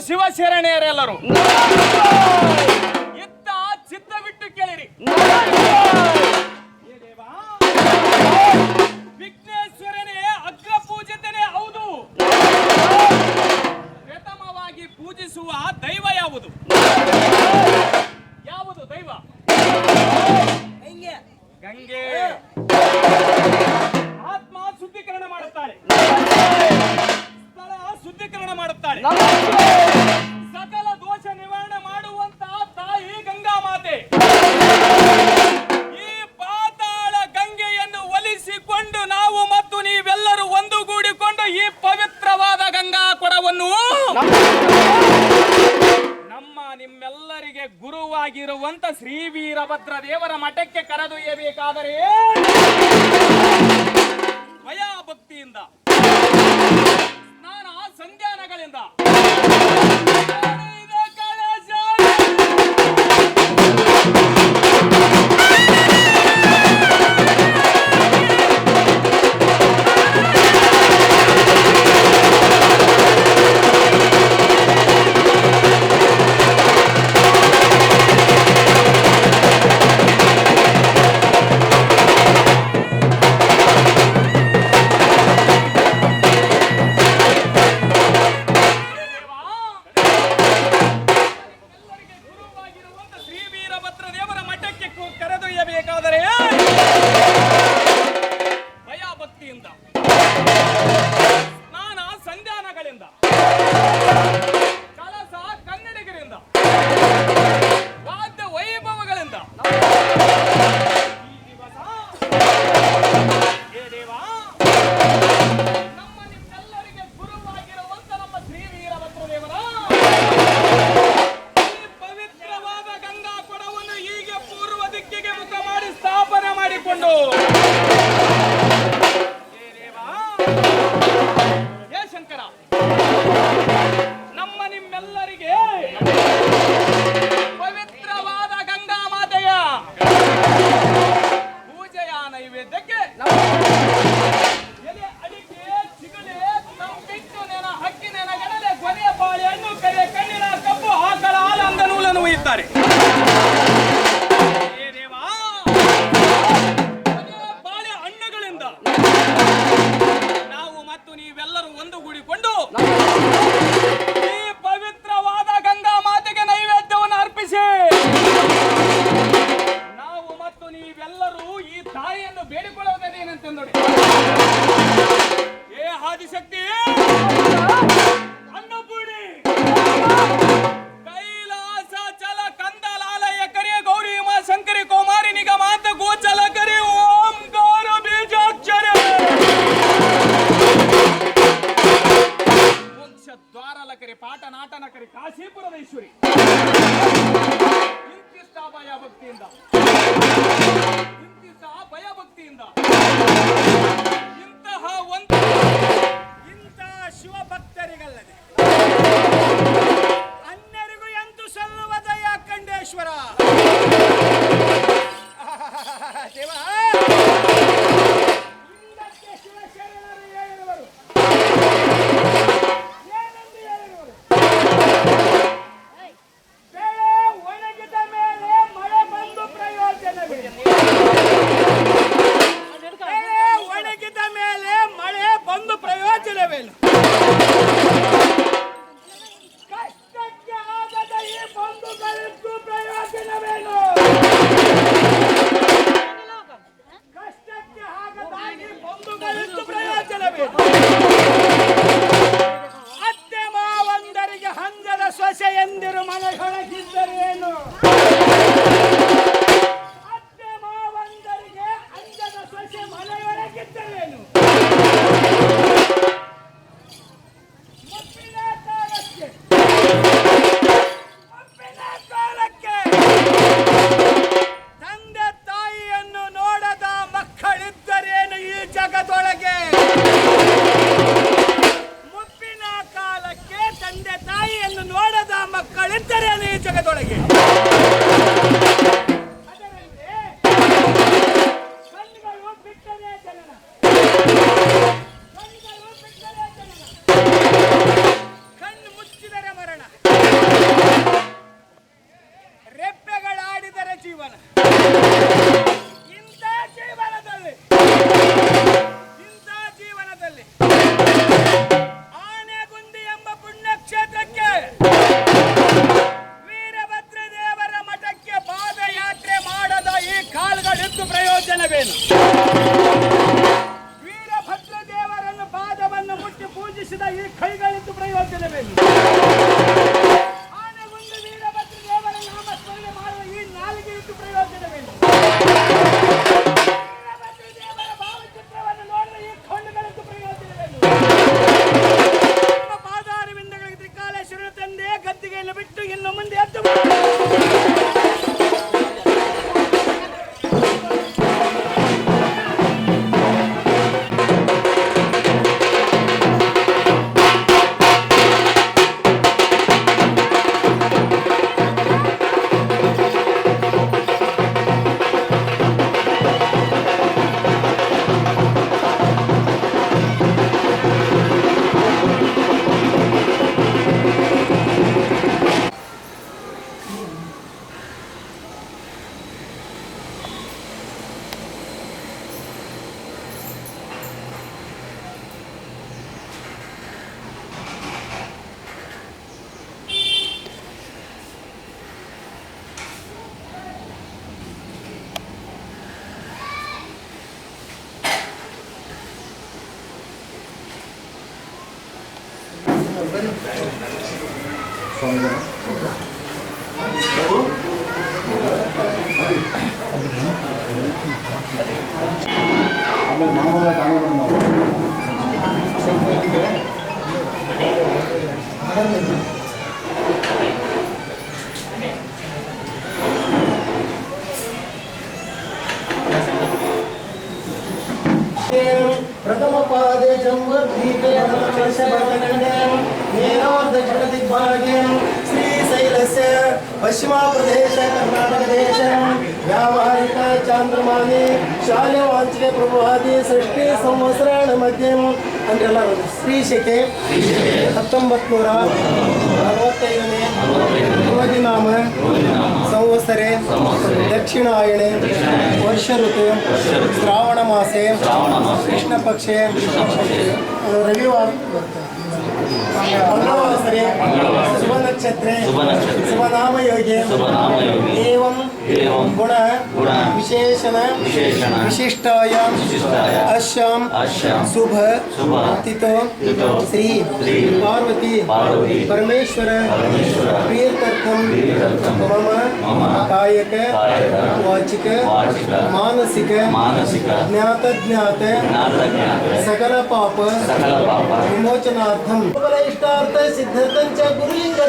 ಶಿವಶರಣೆಯರೆಲ್ಲರೂ ಇತ್ತ ಚಿತ್ತ ಬಿಟ್ಟು ಕೇಳಿರಿ. ವಿಘ್ನೇಶ್ವರನೇ ಅಗ್ರ ಪೂಜಿತನೇ ಹೌದು. ಪ್ರಥಮವಾಗಿ ಪೂಜಿಸುವ ದೈವ ಯಾವುದು? ಯಾವುದು ದೈವ? ಗಂಗೆ. ಆತ್ಮ ಶುದ್ಧೀಕರಣ ಮಾಡುತ್ತಾಳೆ, ಸ್ಥಳ ಶುದ್ಧೀಕರಣ ಮಾಡುತ್ತಾಳೆ, ಸಕಲ ದೋಷ ನಿವಾರಣೆ ಮಾಡುವಂತಹ ತಾಯಿ ಗಂಗಾ ಮಾತೆ. ಈ ಪಾತಾಳ ಗಂಗೆಯನ್ನು ಒಲಿಸಿಕೊಂಡು ನಾವು ಮತ್ತು ನೀವೆಲ್ಲರೂ ಒಂದುಗೂಡಿಕೊಂಡು ಈ ಪವಿತ್ರವಾದ ಗಂಗಾ ಕೊಡವನ್ನು ನಮ್ಮ ನಿಮ್ಮೆಲ್ಲರಿಗೆ ಗುರುವಾಗಿರುವಂತ ಶ್ರೀ ವೀರಭದ್ರ ದೇವರ ಮಠಕ್ಕೆ ಕರೆದೊಯ್ಯಬೇಕಾದರೆ ಭಯಭಕ್ತಿಯಿಂದ ಸ್ನಾನ ಸಂಧ್ಯಾನಗಳಿಂದ ಪಟ್ಟಣಕರಿ ಕಾಶೀಪುರದ ಈಶ್ವರಿ ಇಂತಿಷ್ಟ ಭಯ ಭಕ್ತಿಯಿಂದ ಇಂತಹ ಶಿವಭಕ್ತರಿಗಲ್ಲದೆ ಅನ್ಯರಿಗೂ ಎಂತೂ ಸಲ್ಲುವ ದಯಾ ಕಂಡೇಶ್ವರ ದೇವ ಶಿವಶರಣರು ಹೇಳಿರುವರು ಏನೆಂದು ಹೇಳಿರುವರು ಬೆಳೆ ಒಣಗಿದ ಮೇಲೆ ಮಳೆ ಬಂದು ಪ್ರಯೋಜನವಿದೆ ಒಣಗಿದ ಮೇಲೆ ಮಳೆ ಬಂದು ಪ್ರಯೋಜನವೇನು ಕಷ್ಟಕ್ಕೆ ಆಗದ ಈ ಬಂಧುಗಳಿಗೂ ಪ್ರಯೋಜನವೇನು ಕಷ್ಟಕ್ಕೆ ಆಗದ ಈ ಬಂಧುಗಳಿಗೂ ಪ್ರಯೋಜನವೇನು ಅತ್ತೆ ಮಾವಂದರಿಗೆ ಹಂಗದ ಸೊಸೆ ಎಂದಿರು ಮನೆಯೊಳಗಿದ್ದರೇನು ಅತ್ತೆ ಮಾವಂದರಿಗೆ ಅಂಜದ ಸೊಸೆ ಮನೆಯೊಳಗಿದ್ದರೇನು ಮುಪ್ಪಿನ ಕಾಲಕ್ಕೆ ತಂದೆ ತಾಯಿಯನ್ನು ನೋಡದ ಮಕ್ಕಳಿದ್ದರೇನು ಈ ಜಗದೊಳಗೆ ಮುಪ್ಪಿನ ಕಾಲಕ್ಕೆ ತಂದೆ ತಾಯಿಯನ್ನು ನೋಡದ ಮಕ್ಕಳಿದ್ದರೇನು ಈ ಜಗದೊಳಗೆ ಅದರಂತೆ ಕಣ್ಣುಗಳು ಬಿಟ್ಟರೆ ಜನನ ಕಣ್ಣು ಮುಚ್ಚಿದರೆ ಮರಣ ರೆಪ್ಪೆಗಳಾಡಿದರೆ ಜೀವನ ಇಂಥ ಜೀವನದಲ್ಲಿ ಆನೆಗುಂದಿ ಎಂಬ ಪುಣ್ಯಕ್ಷೇತ್ರಕ್ಕೆ ವೀರಭದ್ರ ದೇವರ ಮಠಕ್ಕೆ ಪಾದಯಾತ್ರೆ ಮಾಡದ ಈ ಕಾಲುಗಳಿದ್ದು ಪ್ರಯೋಜನವೇನು ವೀರಭದ್ರ ದೇವರನ್ನು ಪಾದವನ್ನು ಮುಟ್ಟಿ ಪೂಜಿಸಿದ ಈ ಕೈಗಳಿದ್ದು ಪ್ರಯೋಜನವೇನು ಆನೆಗುಂದಿ ವೀರಭದ್ರ ದೇವರ ನಾಮಸ್ಮರಣೆ ಮಾಡುವ ಈ ನಾಲಿಗೆ ಇದ್ದು ಪ್ರಯೋಜನವೇನು ವೀರಭದ್ರ ದೇವರ ಭಾವಚಿತ್ರವನ್ನು ನೋಡುವ ಈ ಕಣ್ಣುಗಳಿದ್ದು ಪ್ರಯೋಜನವೇನು ನಿಮ್ಮ ಪಾದಾರವಿಂದಗಳಿಗೆ ತ್ರಿಕಾಲೇಶ್ವರನ ತಂದೆ ಗದ್ದಿಗೆಯನ್ನು ಬಿಟ್ಟು ಇನ್ನು ಮುಂದೆ ಎದ್ದು प्रथम पादे श्रीशैलस्य पश्चिम प्रदेश कर्नाटक देश व्यावहारिक चांद्रमाने शाल्यवांचिक प्रभाते षष्ठी संवत्सराण मध्ये अंद्रला श्री शके 1945 नाम संवत्सरे दक्षिणायणे वर्ष ऋतु श्रावण मासे कृष्ण पक्षे रविवार मंगलवासरे शुभ नक्षत्रे शुभ नाम योगे एवं गुण विशेषण विशिष्टायां अस्यां शुभ तिथो श्री पार्वती परमेश्वर प्रीत्यर्थं मम कायक वाचिक मानसिक ज्ञात सकल पाप विमोचनार्थं इष्टार्थ सिद्धार्थं च गुरुलिंग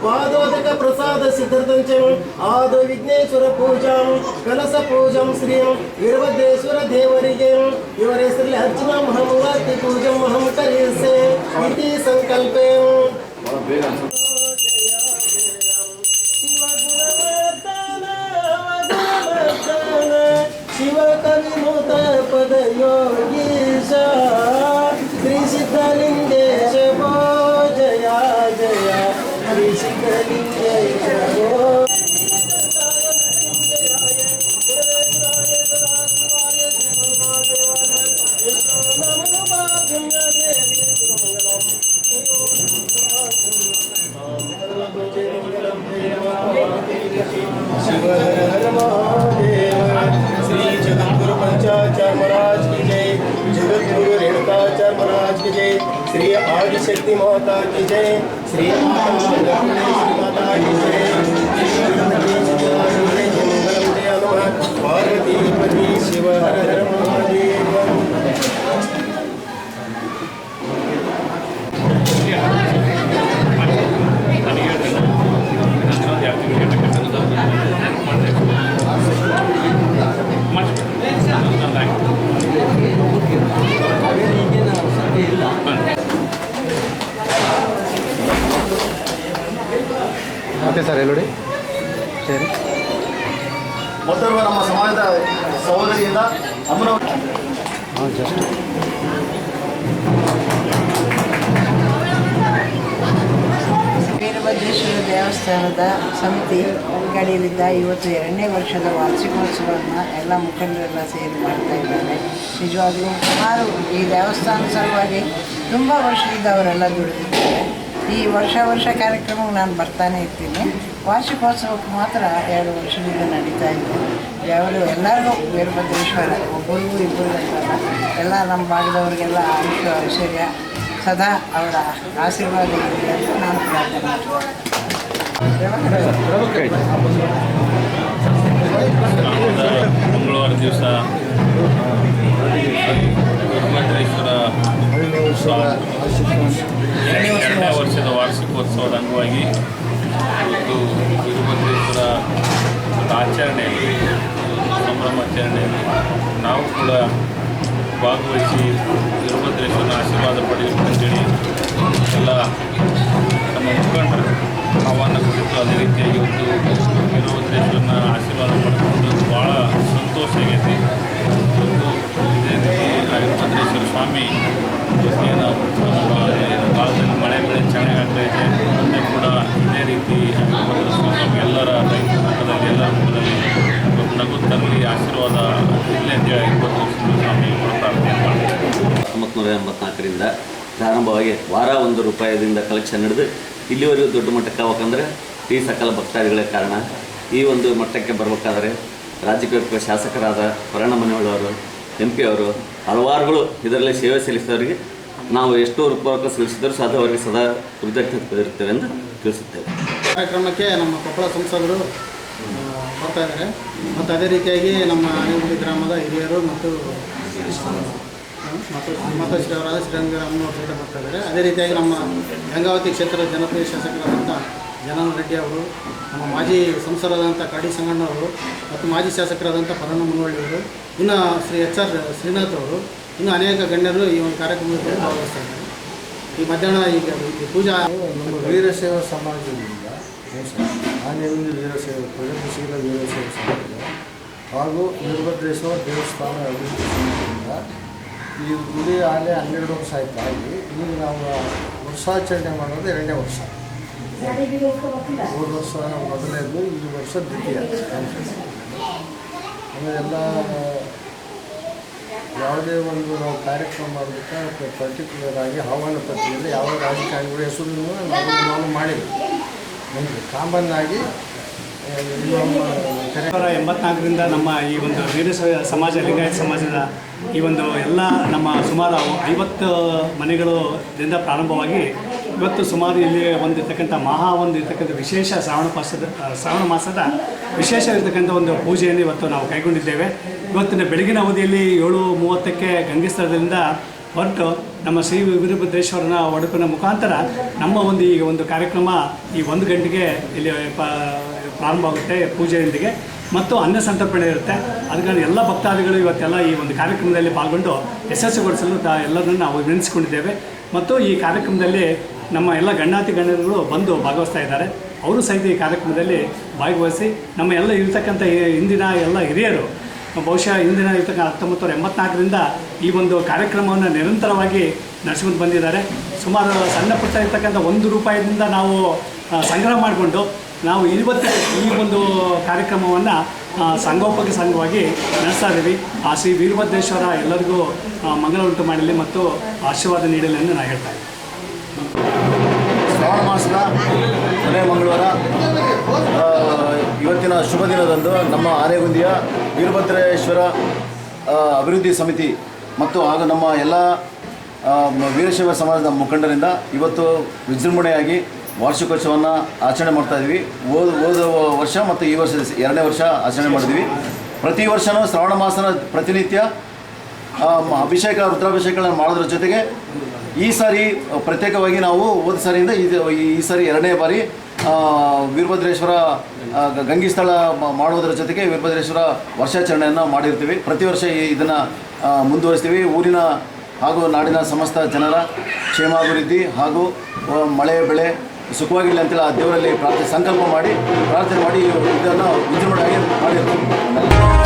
ಪಾದೋದಕ ಪ್ರಸಾದ ಸಿದ್ಧರ್ಥಂಚಂ ಆದ ವಿಘ್ನೇಶ್ವರ ಪೂಜಾಂ ಕಲಸ ಪೂಜಂ ಶ್ರೀ ವೀರಭದ್ರೇಶ್ವರ ದೇವರಿಗೆ ಇವರ ಹೆಸರಲ್ಲಿ ಅರ್ಚನಾ ಮಹಾಮೂರ್ತಿ ಪೂಜಂ ಅಹಂ ಕರಿಸೆ ಇತಿ ಸಂಕಲ್ಪೆ ಶಿವ ಕವಿನುತ ಪದ ಯೋಗೀಶ ಶ್ರೀ ಸಿದ್ಧಲಿಂಗೇಶ ಭೋ ಜಯ ಜಯ ಶ್ರೀ ಸಿದ್ಧಲಿಂಗೇಶ ಭೋ शिव हर हर महादेव श्री जगद्गुरु पंचाचार्य महाराज की जय जगद्गुरु रेणुकाचार्य महाराज की जय श्री आदिशक्ति माता की जय श्री माता की जय पार्वती पति शिव हर हर महादेव ಓಕೆ ಸರ್ ಎಲ್ಲೋಡಿ ಸರಿ ಮೊದಲು ನಮ್ಮ ಸಮಾಜದ ಸಹೋದರಿಯಿಂದ ಅಮ್ಮನವರು ಹಾಂ ಜಸ್ಟ್ ವೀರಭದ್ರೇಶ್ವರ ದೇವಸ್ಥಾನದ ಸಮಿತಿ ಕಡೆಯಲ್ಲಿದ್ದ ಇವತ್ತು 2ನೇ ವರ್ಷದ ವಾರ್ಷಿಕೋತ್ಸವವನ್ನು ಎಲ್ಲ ಮುಖಂಡರೆಲ್ಲ ಸೇರಿ ಮಾಡ್ತಾ ಇದ್ದಾರೆ. ನಿಜವಾಗ್ಲೂ ಸುಮಾರು ಈ ದೇವಸ್ಥಾನ ಸಲುವಾಗಿ ತುಂಬ ವರ್ಷದಿಂದ ಅವರೆಲ್ಲ ದುಡಿದಿದ್ದಾರೆ. ಈ ವರ್ಷ ಕಾರ್ಯಕ್ರಮಕ್ಕೆ ನಾನು ಬರ್ತಾನೆ ಇರ್ತೀನಿ. ವಾರ್ಷಿಕೋತ್ಸವಕ್ಕೆ ಮಾತ್ರ 2 ವರ್ಷದಿಂದ ನಡೀತಾ ಇದೆ. ಎಲ್ಲರಿಗೂ ವೀರಭದ್ರೇಶ್ವರ ಒಬ್ಬರಿಗೂ ಇಬ್ಬರು ಅಂತಲ್ಲ, ಎಲ್ಲ ನಮ್ಮ ಭಾಗದವ್ರಿಗೆಲ್ಲ ಆಯುಷ್ಯ ಐಶ್ವರ್ಯ ಸದಾ ಅವರ ಆಶೀರ್ವಾದ ಇರಲಿ ಅಂತ ನಾನು ಪ್ರಾರ್ಥನೆ ಮಾಡ್ತೀನಿ. ಮಂಗಳವಾರ ದಿವಸ ವೀರಭದ್ರೇಶ್ವರ 2ನೇ ವರ್ಷದ ವಾರ್ಷಿಕೋತ್ಸವದ ಅಂಗವಾಗಿ ಇವತ್ತು ವೀರಭದ್ರೇಶ್ವರ ಆಚರಣೆಯಲ್ಲಿ ಸಂಭ್ರಮಾಚರಣೆಯಲ್ಲಿ ನಾವು ಕೂಡ ಭಾಗವಹಿಸಿ ವೀರಭದ್ರೇಶ್ವರನ ಆಶೀರ್ವಾದ ಪಡೆಯಬೇಕಂತೇಳಿ ಎಲ್ಲ ನಮ್ಮ ಮುಖಂಡರು ಆಹ್ವಾನ ಕೊಟ್ಟಿದ್ದು. ಅದೇ ರೀತಿಯಾಗಿ ಇವತ್ತು ವೀರಭದ್ರೇಶ್ವರನ ಆಶೀರ್ವಾದ ಪಡೆದುಕೊಂಡು ಭಾಳ ಸಂತೋಷ ಆಗೈತಿ. ಇವತ್ತು ಇದೇ ರೀತಿ ವೀರಭದ್ರೇಶ್ವರ ಸ್ವಾಮಿ ಏನು ಕಾಲದಲ್ಲಿ ಮಳೆ ಬೆಳೆ ಚೆನ್ನಾಗಿ ಆಗ್ತಾಯಿದೆ. ಮುಂದೆ ಕೂಡ ಇದೇ ರೀತಿ ಸ್ವಾಮಿ ಎಲ್ಲರ ರೈತ ಮುಖದಲ್ಲಿ ಎಲ್ಲರ ಮುಖದಲ್ಲಿ ನಗು ತರಲಿ ಆಶೀರ್ವಾದ ಇರಲಿ ಅಂತೇಳಿ ಸ್ವಾಮಿ ಪ್ರಾರ್ಥನೆ ಮಾಡ್ತೀವಿ. 1984ರಿಂದ ಪ್ರಾರಂಭವಾಗಿ ವಾರ ₹1 ಕಲೆಕ್ಷನ್ ಹಿಡಿದು ಇಲ್ಲಿವರೆಗೂ ದೊಡ್ಡ ಮಟ್ಟಕ್ಕೆ ಹೋಗ್ಬೇಕಂದ್ರೆ ಈ ಸಕಲ ಭಕ್ತಾದಿಗಳೇ ಕಾರಣ. ಈ ಒಂದು ಮಟ್ಟಕ್ಕೆ ಬರಬೇಕಾದ್ರೆ ರಾಜಕೀಯ ಶಾಸಕರಾದ ಪರಣಮನೆಯವರು MP ಅವರು ಹಲವಾರುಗಳು ಇದರಲ್ಲಿ ಸೇವೆ ಸಲ್ಲಿಸಿದವರಿಗೆ ನಾವು ಎಷ್ಟೋ ರೂಪಕ ಸಲ್ಲಿಸಿದರೂ ಸಹ ಅವರಿಗೆ ಸದಾ ಕೃತಜ್ಞತೆ ಇರ್ತೇವೆ ಎಂದು ತಿಳಿಸುತ್ತೇವೆ. ಕಾರ್ಯಕ್ರಮಕ್ಕೆ ನಮ್ಮ ಕೊಪ್ಪಳ ಸಂಸದರು ಬರ್ತಾ ಇದ್ದಾರೆ. ಮತ್ತು ಅದೇ ರೀತಿಯಾಗಿ ನಮ್ಮ ಆನೆಗುಂದಿ ಗ್ರಾಮದ ಹಿರಿಯರು ಮತ್ತು ಶ್ರೀಯವರಾದ ಶ್ರೀರಂಗರಾಮನವರು ಕೂಡ ಬರ್ತಾ ಇದ್ದಾರೆ. ಅದೇ ರೀತಿಯಾಗಿ ನಮ್ಮ ಗಂಗಾವತಿ ಕ್ಷೇತ್ರದ ಜನಪ್ರಿಯ ಶಾಸಕರಾದಂಥ ಜನಾರ್ದನ ರೆಡ್ಡಿ ಅವರು, ನಮ್ಮ ಮಾಜಿ ಸಂಸದರಾದಂಥ ಕಾಡಿ ಸಂಗಣ್ಣವರು ಮತ್ತು ಮಾಜಿ ಶಾಸಕರಾದಂಥ ಪರಣ ಮುನವಳ್ಳಿಯವರು, ಇನ್ನು ಶ್ರೀ HR ಶ್ರೀನಾಥ್ ಅವರು, ಇನ್ನು ಅನೇಕ ಗಣ್ಯರು ಈ ಒಂದು ಕಾರ್ಯಕ್ರಮದಲ್ಲಿ ಭಾಗವಹಿಸ್ತಾ ಇದ್ದಾರೆ. ಈ ಮಧ್ಯಾಹ್ನ ಈಗ ಪೂಜಾ ನಮ್ಮ ವೀರಶೈವ ಸಮಾಜದಿಂದ ಆನೆಗುಂದಿ ವೀರಶೈವ ಪ್ರಗತಿಶೀಲ ವೀರಶೈವ ಸಮಾಜ ಹಾಗೂ ವೀರಭದ್ರೇಶ್ವರ ದೇವಸ್ಥಾನ ಅಭಿವೃದ್ಧಿ ಸಮಿತಿಯಿಂದ ಈ ಗುಡಿ ಆಗಲೇ 12 ವರ್ಷ ಆಯ್ತು ಆಗಿ ಈಗ ನಾವು ವರ್ಷಾಚರಣೆ ಮಾಡೋದು 2ನೇ ವರ್ಷ. ಹೋದ ವರ್ಷ ಮೊದಲನೇದು, ಈ ವರ್ಷ ದ್ವಿತೀಯ. ಆಮೇಲೆ ಎಲ್ಲ ಯಾವುದೇ ಒಂದು ನಾವು ಕಾರ್ಯಕ್ರಮ ಮಾಡೋದಕ್ಕೆ ಪರ್ಟಿಕ್ಯುಲರ್ ಆಗಿ ಆಹ್ವಾನ ಪತ್ರಿಕೆಯಲ್ಲಿ ಯಾವ ರಾಜಕಾರಣಿಗಳ ಹೆಸರು ನಾವು ಮಾಡಿದ್ವಿ. ಕಾಮನ್ ಆಗಿ 1984ರಿಂದ ನಮ್ಮ ಈ ಒಂದು ವೀರಶೈವ ಸಮಾಜ, ಲಿಂಗಾಯತ ಸಮಾಜದ ಈ ಒಂದು ಎಲ್ಲ ನಮ್ಮ ಸುಮಾರು 50 ಮನೆಗಳಿಂದ ಪ್ರಾರಂಭವಾಗಿ ಇವತ್ತು ಸುಮಾರು ಇಲ್ಲಿ ಇರ್ತಕ್ಕಂಥ ಇರ್ತಕ್ಕಂಥ ವಿಶೇಷ ಶ್ರಾವಣ ಮಾಸದ ವಿಶೇಷ ಇರತಕ್ಕಂಥ ಒಂದು ಪೂಜೆಯನ್ನು ಇವತ್ತು ನಾವು ಕೈಗೊಂಡಿದ್ದೇವೆ. ಇವತ್ತಿನ ಬೆಳಗಿನ ಅವಧಿಯಲ್ಲಿ 7:30ಕ್ಕೆ ಗಂಗೆ ಸ್ಥಳದಿಂದ ಹೊರಟು ನಮ್ಮ ಶ್ರೀ ವೀರಭದ್ರೇಶ್ವರನ ಒಡಕಿನ ಮುಖಾಂತರ ನಮ್ಮ ಈಗ ಒಂದು ಕಾರ್ಯಕ್ರಮ ಈ 1 ಗಂಟೆಗೆ ಇಲ್ಲಿ ಪ್ರಾರಂಭ ಆಗುತ್ತೆ ಪೂಜೆಯೊಂದಿಗೆ, ಮತ್ತು ಅನ್ನ ಸಂತರ್ಪಣೆ ಇರುತ್ತೆ. ಅದಕ್ಕಾಗಿ ಎಲ್ಲ ಭಕ್ತಾದಿಗಳು ಇವತ್ತೆಲ್ಲ ಈ ಒಂದು ಕಾರ್ಯಕ್ರಮದಲ್ಲಿ ಪಾಲ್ಗೊಂಡು ಯಶಸ್ವಿಗೊಳಿಸಲು ಎಲ್ಲರನ್ನು ನಾವು ವಿನಂತಿಸಿಕೊಂಡಿದ್ದೇವೆ. ಮತ್ತು ಈ ಕಾರ್ಯಕ್ರಮದಲ್ಲಿ ನಮ್ಮ ಎಲ್ಲ ಗಣ್ಯರು ಬಂದು ಭಾಗವಹಿಸ್ತಾ ಇದ್ದಾರೆ. ಅವರು ಸಹಿತ ಈ ಕಾರ್ಯಕ್ರಮದಲ್ಲಿ ಭಾಗವಹಿಸಿ ನಮ್ಮ ಎಲ್ಲ ಇರ್ತಕ್ಕಂಥ ಇಂದಿನ ಎಲ್ಲ ಹಿರಿಯರು ಬಹುಶಃ ಇಂದಿನ ಇರ್ತಕ್ಕ 1984ರಿಂದ ಈ ಒಂದು ಕಾರ್ಯಕ್ರಮವನ್ನು ನಿರಂತರವಾಗಿ ನಡೆಸ್ಕೊಂಡು ಬಂದಿದ್ದಾರೆ. ಸುಮಾರು ಸಣ್ಣ ಪುಟ್ಟ ಇರ್ತಕ್ಕಂಥ 1 ರೂಪಾಯಿದಿಂದ ನಾವು ಸಂಗ್ರಹ ಮಾಡಿಕೊಂಡು ನಾವು ಇವತ್ತು ಈ ಒಂದು ಕಾರ್ಯಕ್ರಮವನ್ನು ಸಂಘವಾಗಿ ನಡೆಸ್ತಾ ಇದ್ದೀವಿ. ಆ ಶ್ರೀ ವೀರಭದ್ರೇಶ್ವರ ಎಲ್ಲರಿಗೂ ಮಂಗಳ ಉಂಟು ಮಾಡಲಿ ಮತ್ತು ಆಶೀರ್ವಾದ ನೀಡಲಿ ಎಂದು ನಾನು ಹೇಳ್ತಾ ಇದ್ದೀನಿ. ಶ್ರಾವಣ ಮಾಸದ ಕೊನೆಯ ಮಂಗಳವಾರ ಇವತ್ತಿನ ಶುಭ ದಿನದಂದು ನಮ್ಮ ಆನೆಗುಂದಿಯ ವೀರಭದ್ರೇಶ್ವರ ಅಭಿವೃದ್ಧಿ ಸಮಿತಿ ಮತ್ತು ಹಾಗೂ ನಮ್ಮ ಎಲ್ಲ ವೀರಶೈವ ಸಮಾಜದ ಮುಖಂಡರಿಂದ ಇವತ್ತು ವಿಜೃಂಭಣೆಯಾಗಿ ವಾರ್ಷಿಕೋತ್ಸವವನ್ನು ಆಚರಣೆ ಮಾಡ್ತಾಯಿದ್ವಿ. ಹೋದ ವರ್ಷ ಮತ್ತು ಈ ವರ್ಷ 2ನೇ ವರ್ಷ ಆಚರಣೆ ಮಾಡಿದ್ವಿ. ಪ್ರತಿ ವರ್ಷವೂ ಶ್ರಾವಣ ಮಾಸನ ಪ್ರತಿನಿತ್ಯ ಅಭಿಷೇಕ ರುದ್ರಾಭಿಷೇಕಗಳನ್ನು ಮಾಡೋದ್ರ ಜೊತೆಗೆ ಈ ಸಾರಿ ಪ್ರತ್ಯೇಕವಾಗಿ ನಾವು ಹೋದ ಸಾರಿಯಿಂದ ಈ ಸಾರಿ 2ನೇ ಬಾರಿ ವೀರಭದ್ರೇಶ್ವರ ಗಂಗಿಸ್ಥಳ ಮಾಡೋದ್ರ ಜೊತೆಗೆ ವೀರಭದ್ರೇಶ್ವರ ವರ್ಷಾಚರಣೆಯನ್ನು ಮಾಡಿರ್ತೀವಿ. ಪ್ರತಿ ವರ್ಷ ಇದನ್ನು ಮುಂದುವರಿಸ್ತೀವಿ. ಊರಿನ ಹಾಗೂ ನಾಡಿನ ಸಮಸ್ತ ಜನರ ಕ್ಷೇಮಾಭಿವೃದ್ಧಿ ಹಾಗೂ ಮಳೆ ಬೆಳೆ ಸುಖವಾಗಿಲ್ಲ ಅಂತೇಳಿ ಆ ದೇವರಲ್ಲಿ ಸಂಕಲ್ಪ ಮಾಡಿ ಪ್ರಾರ್ಥನೆ ಮಾಡಿ ಇದನ್ನು ವಿಜೃಂಭಣೆಯಾಗಿ ಮಾಡಿರ್ತೀವಿ.